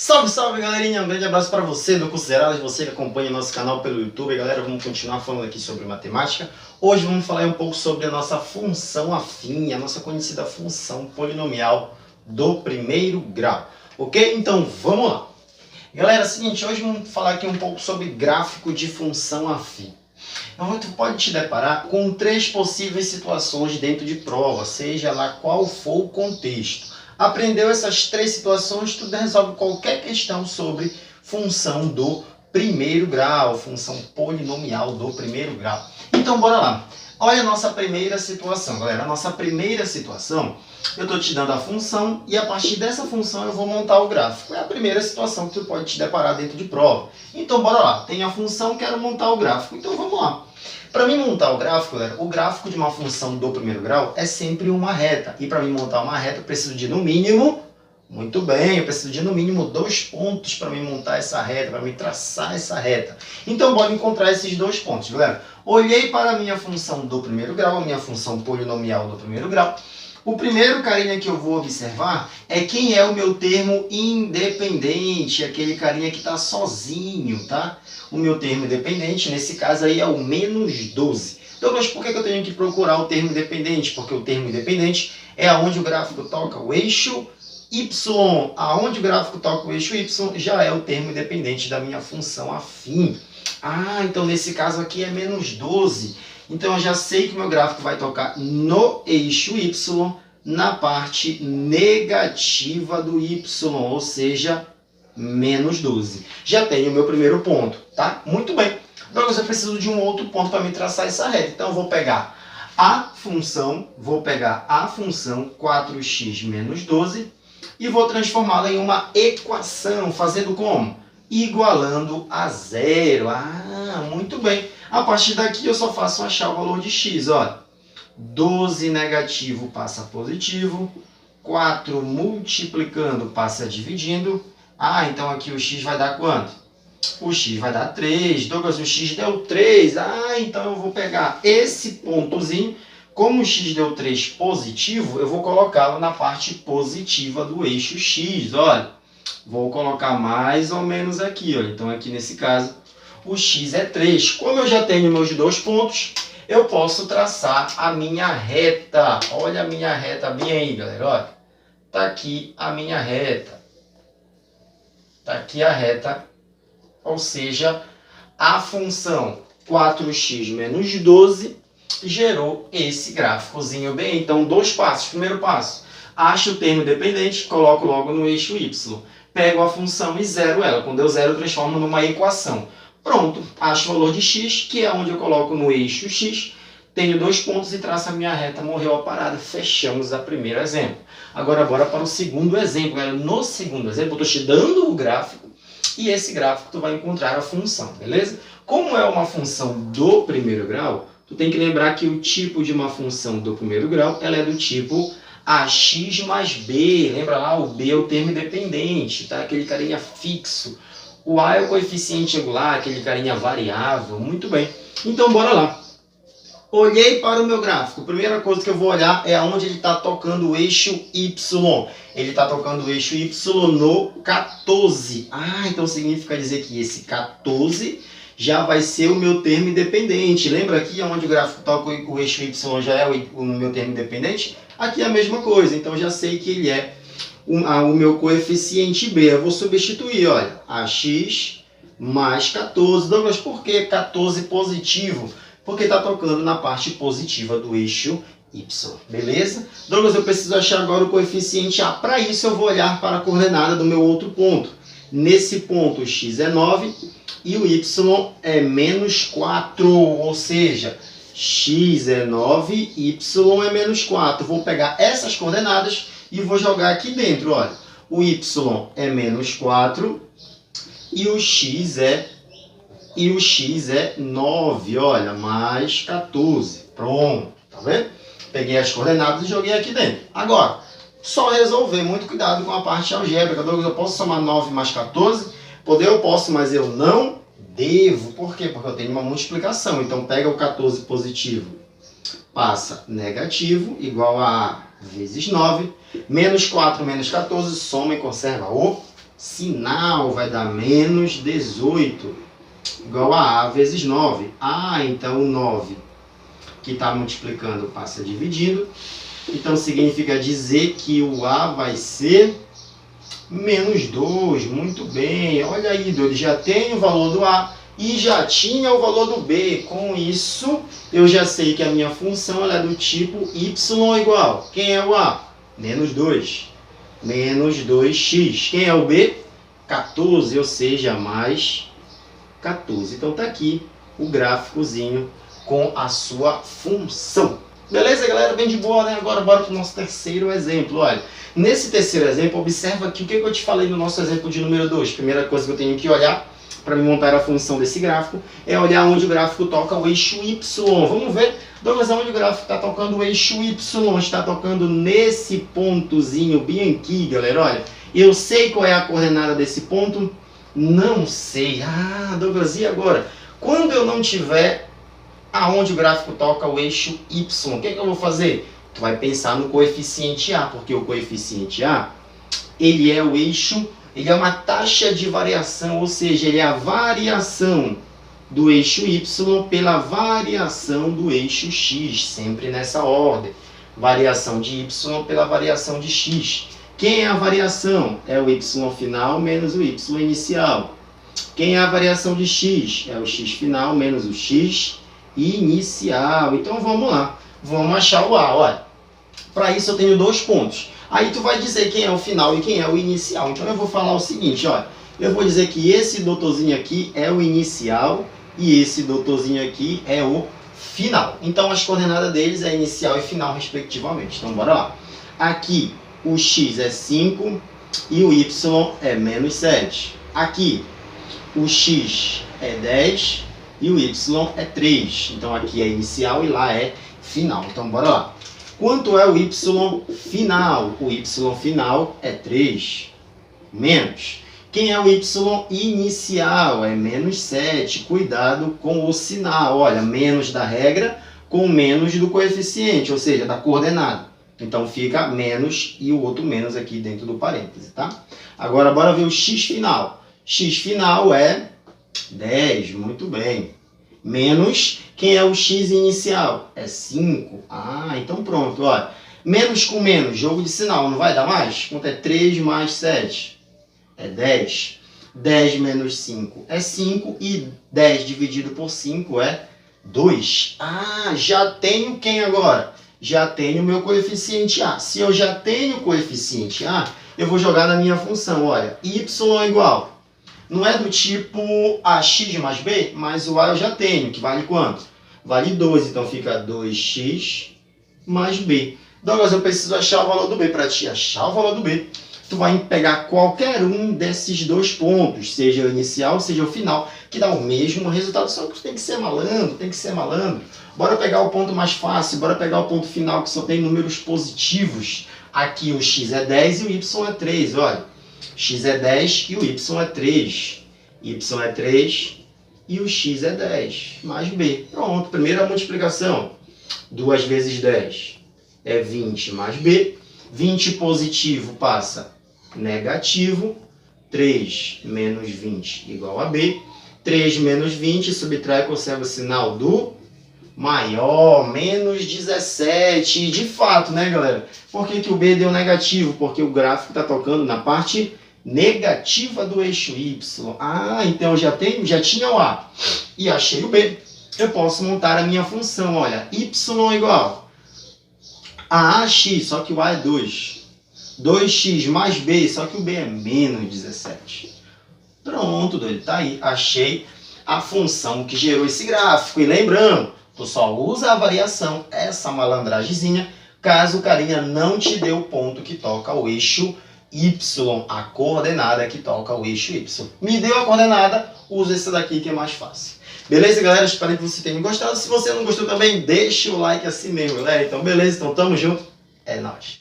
Salve, salve, galerinha! Um grande abraço para você, do Consideradas, você que acompanha nosso canal pelo YouTube. Galera, vamos continuar falando aqui sobre matemática. Hoje vamos falar um pouco sobre a nossa função afim, a nossa conhecida função polinomial do primeiro grau. Ok? Então, vamos lá. Galera, é o seguinte, hoje vamos falar aqui um pouco sobre gráfico de função afim. Então, tu pode te deparar com 3 possíveis situações dentro de prova, seja lá qual for o contexto. Aprendeu essas 3 situações, tu resolve qualquer questão sobre função do primeiro grau, função polinomial do primeiro grau. Então, bora lá. Olha a nossa primeira situação, galera. A nossa primeira situação, eu estou te dando a função e a partir dessa função eu vou montar o gráfico. É a primeira situação que tu pode te deparar dentro de prova. Então, bora lá. Tem a função, quero montar o gráfico. Então, vamos lá. Para mim montar o gráfico, galera, o gráfico de uma função do primeiro grau é sempre uma reta. E para mim montar uma reta, eu preciso de no mínimo, muito bem, eu preciso de no mínimo 2 pontos para mim montar essa reta, para mim traçar essa reta. Então, bora encontrar esses 2 pontos, galera. Olhei para a minha função do primeiro grau, a minha função polinomial do primeiro grau. O primeiro carinha que eu vou observar é quem é o meu termo independente, aquele carinha que está sozinho, tá? O meu termo independente, nesse caso aí, é o menos 12. Então, mas por que eu tenho que procurar o termo independente? Porque o termo independente é aonde o gráfico toca o eixo Y. Aonde o gráfico toca o eixo Y já é o termo independente da minha função afim. Ah, então nesse caso aqui é menos 12. Então eu já sei que o meu gráfico vai tocar no eixo Y, na parte negativa do Y, ou seja, menos 12. Já tenho o meu primeiro ponto, tá? Muito bem. Agora eu preciso de um outro ponto para me traçar essa reta. Então eu vou pegar a função 4x menos 12 e vou transformá-la em uma equação, fazendo como? Igualando a zero. Ah, muito bem. A partir daqui eu só faço achar o valor de x. Olha, 12 negativo passa positivo, 4 multiplicando passa dividindo. Ah, então aqui o x vai dar quanto? O x vai dar 3. Douglas, o x deu 3. Ah, então eu vou pegar esse pontozinho. Como o x deu 3 positivo, eu vou colocá-lo na parte positiva do eixo x. Olha, vou colocar mais ou menos aqui. Olha. Então aqui nesse caso, o x é 3. Como eu já tenho meus 2 pontos, eu posso traçar a minha reta. Olha a minha reta bem aí, galera. Olha, tá aqui a minha reta. Tá aqui a reta, ou seja, a função 4x menos 12 gerou esse gráficozinho bem. Então, 2 passos. Primeiro passo, acho o termo independente, coloco logo no eixo Y. Pego a função e zero ela. Quando eu zero, eu transformo numa equação. Pronto, acho o valor de x, que é onde eu coloco no eixo x. Tenho 2 pontos e traço a minha reta, morreu a parada. Fechamos o primeiro exemplo. Agora, bora para o segundo exemplo. Galera. No segundo exemplo, eu estou te dando o gráfico e esse gráfico tu vai encontrar a função, beleza? Como é uma função do primeiro grau, tu tem que lembrar que o tipo de uma função do primeiro grau, ela é do tipo ax mais b. Lembra lá, o b é o termo independente, tá? Aquele carinha fixo. O a é o coeficiente angular, aquele carinha variável. Muito bem. Então, bora lá. Olhei para o meu gráfico. A primeira coisa que eu vou olhar é aonde ele está tocando o eixo Y. Ele está tocando o eixo Y no 14. Ah, então significa dizer que esse 14 já vai ser o meu termo independente. Lembra aqui onde o gráfico toca o eixo Y já é o meu termo independente? Aqui é a mesma coisa. Então já sei que ele é o meu coeficiente B. Eu vou substituir, olha, ax mais 14. Douglas, por que 14 positivo? Porque está tocando na parte positiva do eixo Y, beleza? Douglas, eu preciso achar agora o coeficiente A. Para isso, eu vou olhar para a coordenada do meu outro ponto. Nesse ponto, o x é 9 e o Y é menos 4, ou seja, x é 9, Y é menos 4. Vou pegar essas coordenadas e vou jogar aqui dentro. Olha, o Y é menos 4 e o x é 9, olha, mais 14. Pronto, tá vendo? Peguei as coordenadas e joguei aqui dentro. Agora, só resolver, muito cuidado com a parte algébrica. Eu posso somar 9 mais 14? Eu posso, mas eu não devo. Por quê? Porque eu tenho uma multiplicação. Então, pega o 14 positivo, passa negativo, igual a vezes 9. Menos 4 menos 14, soma e conserva o sinal vai dar menos 18, igual a A vezes 9. Ah, então o 9 que está multiplicando passa dividindo. Então significa dizer que o A vai ser menos 2. Muito bem. Olha aí, doido, já tem o valor do A e já tinha o valor do B. Com isso, eu já sei que a minha função ela é do tipo y igual. Quem é o A? Menos 2. Menos 2x. Quem é o B? 14, ou seja, mais 14. Então tá aqui o gráficozinho com a sua função. Beleza, galera? Bem de boa, né? Agora bora para o nosso terceiro exemplo. Olha, nesse terceiro exemplo, observa aqui o que eu te falei no nosso exemplo de número 2. Primeira coisa que eu tenho que olhar para me montar a função desse gráfico é olhar onde o gráfico toca o eixo Y. Vamos ver, Douglas, onde o gráfico está tocando o eixo Y? Está tocando nesse pontozinho bem aqui, galera. Olha, eu sei qual é a coordenada desse ponto? Não sei. Ah, Douglas, e agora? Quando eu não tiver aonde o gráfico toca o eixo Y, o que eu vou fazer? Tu vai pensar no coeficiente A, porque o coeficiente A, ele é o eixo, ele é uma taxa de variação, ou seja, ele é a variação do eixo Y pela variação do eixo X, sempre nessa ordem. Variação de Y pela variação de X. Quem é a variação? É o Y final menos o Y inicial. Quem é a variação de X? É o X final menos o X inicial. Então vamos lá, vamos achar o A. Olha, para isso eu tenho dois pontos. Aí tu vai dizer quem é o final e quem é o inicial. Então eu vou falar o seguinte, olha, eu vou dizer que esse doutorzinho aqui é o inicial e esse doutorzinho aqui é o final. Então as coordenadas deles é inicial e final respectivamente. Então bora lá. Aqui o X é 5 e o Y é menos 7. Aqui o X é 10 e o Y é 3. Então aqui é inicial e lá é final. Então bora lá. Quanto é o Y final? O Y final é 3 menos. Quem é o Y inicial? É menos 7. Cuidado com o sinal. Olha, menos da regra com menos do coeficiente, ou seja, da coordenada. Então fica menos e o outro menos aqui dentro do parêntese, tá? Agora bora ver o X final. X final é 10, muito bem. Menos, quem é o X inicial? É 5. Ah, então pronto, olha. Menos com menos, jogo de sinal, não vai dar mais? Quanto é 3 mais 7? É 10. 10 menos 5 é 5 e 10 dividido por 5 é 2. Ah, já tenho quem agora? Já tenho o meu coeficiente A. Se eu já tenho o coeficiente A, eu vou jogar na minha função, olha, y igual. Não é do tipo AX mais B, mas o A eu já tenho, que vale quanto? Vale 2, então fica 2x mais B. Douglas, eu preciso achar o valor do B. Para te achar o valor do B, tu vai pegar qualquer um desses dois pontos, seja o inicial, seja o final, que dá o mesmo resultado, só que tu tem que ser malandro, tem que ser malandro. Bora pegar o ponto mais fácil, bora pegar o ponto final que só tem números positivos. Aqui o x é 10 e o y é 3, olha. X é 10 e o y é 3. Y é 3 e o x é 10, mais b. Pronto, primeira multiplicação. 2 vezes 10 é 20 mais b. 20 positivo passa negativo. 3 menos 20 igual a b. 3 menos 20, subtrai e conserva o sinal do maior, menos 17. De fato, né, galera? Por que o B deu negativo? Porque o gráfico está tocando na parte negativa do eixo Y. Ah, então eu já tinha o A e achei o B. Eu posso montar a minha função, olha, Y igual a AX, só que o A é 2. 2x mais B, só que o B é menos 17. Pronto, doido, tá aí. Achei a função que gerou esse gráfico. E lembrando, tu só usa a variação, essa malandragemzinha, caso o carinha não te dê o ponto que toca o eixo Y, a coordenada que toca o eixo Y. Me deu a coordenada, usa essa daqui que é mais fácil. Beleza, galera? Espero que você tenha gostado. Se você não gostou também, deixa o like assim mesmo, galera. Então, beleza? Então, tamo junto. É nóis.